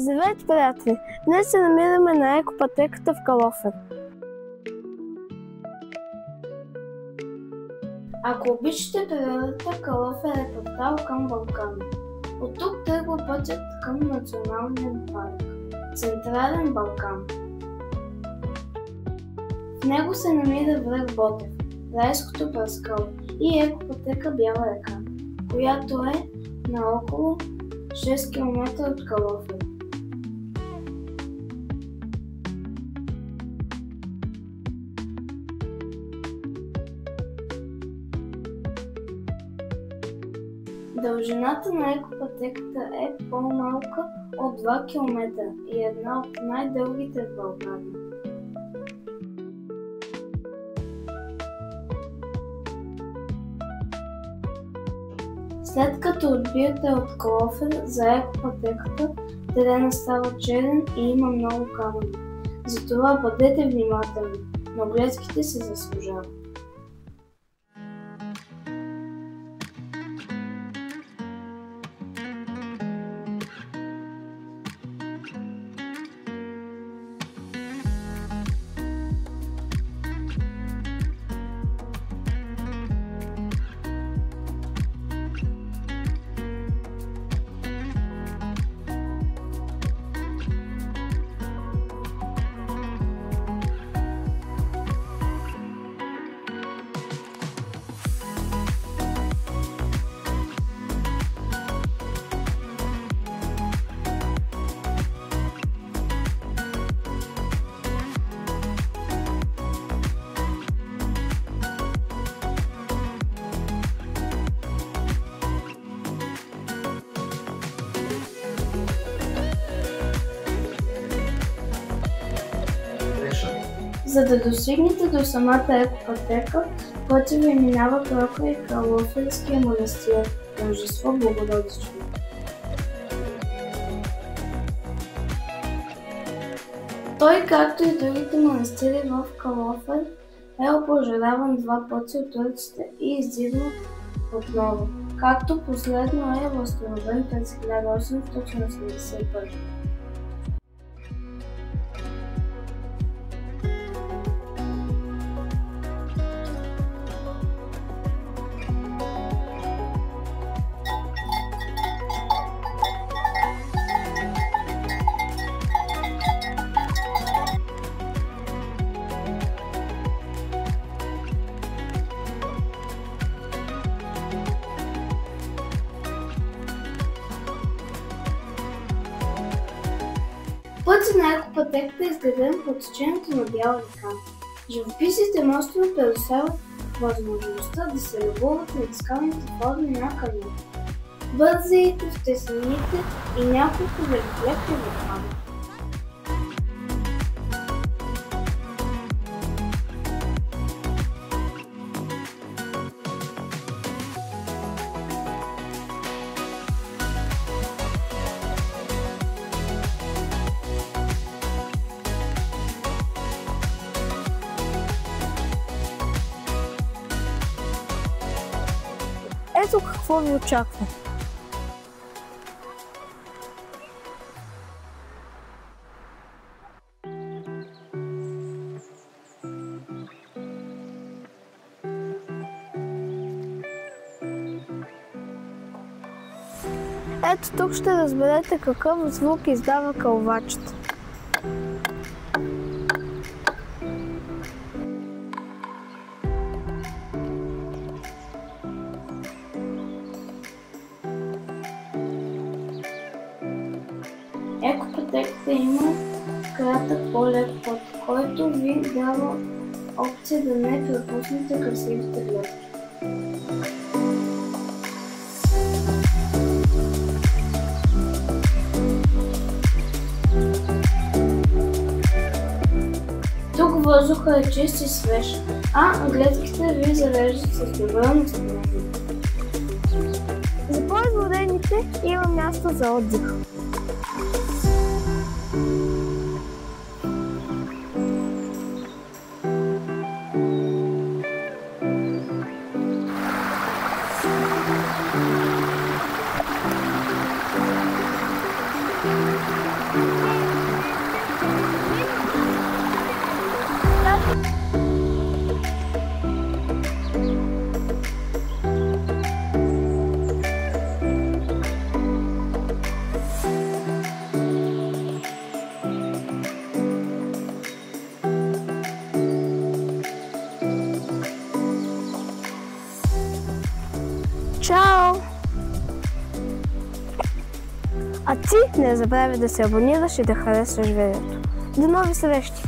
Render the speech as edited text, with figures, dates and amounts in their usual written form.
Здравейте, приятели! Днес се намираме на екопътеката в Калофер. Ако обичате природата, Калофер е портал към Балкана. От тук тръгва пътят към националния парк Централен Балкан. В него се намира връх Ботев, райското пръскало и екопътека Бяла река, която е на около 6 км от Калофер. Дължината на екопътеката е по-малка от 2 км и е една от най-дългите в България. След като отбиете от Калофер за екопътеката, теренът става черен и има много камъни. Затова бъдете внимателни, но гледките се заслужават. За да достигнете до самата екопътека, пътят ви минава покрай Калоферския манастир Рождество Богородично. Той, както и другите манастири в Калофер, е опожаряван 2 пъти от турците и издигнат отново, както последно е възстановен през 1881. Пътят на екопътеката е изграден по течението на Бяла река. Живописните мостове предоставят възможността да се любуват на скалните форми на каньона, бързеите в теснините и няколко великолепни вулкани. Ето какво ви очаква. Ето тук ще разберете какъв звук издава кълвачът. Екопътеката има кратък по-лек път, който ви дава опция да не пропуснете красивите гледки. Тук въздухът е чист и свеж, а гледките ви зареждат с добро настроение. За по-изморените има място за отдих. Чао! А ти не забравяй да се абонираш и да харесваш видеото. До нови срещи!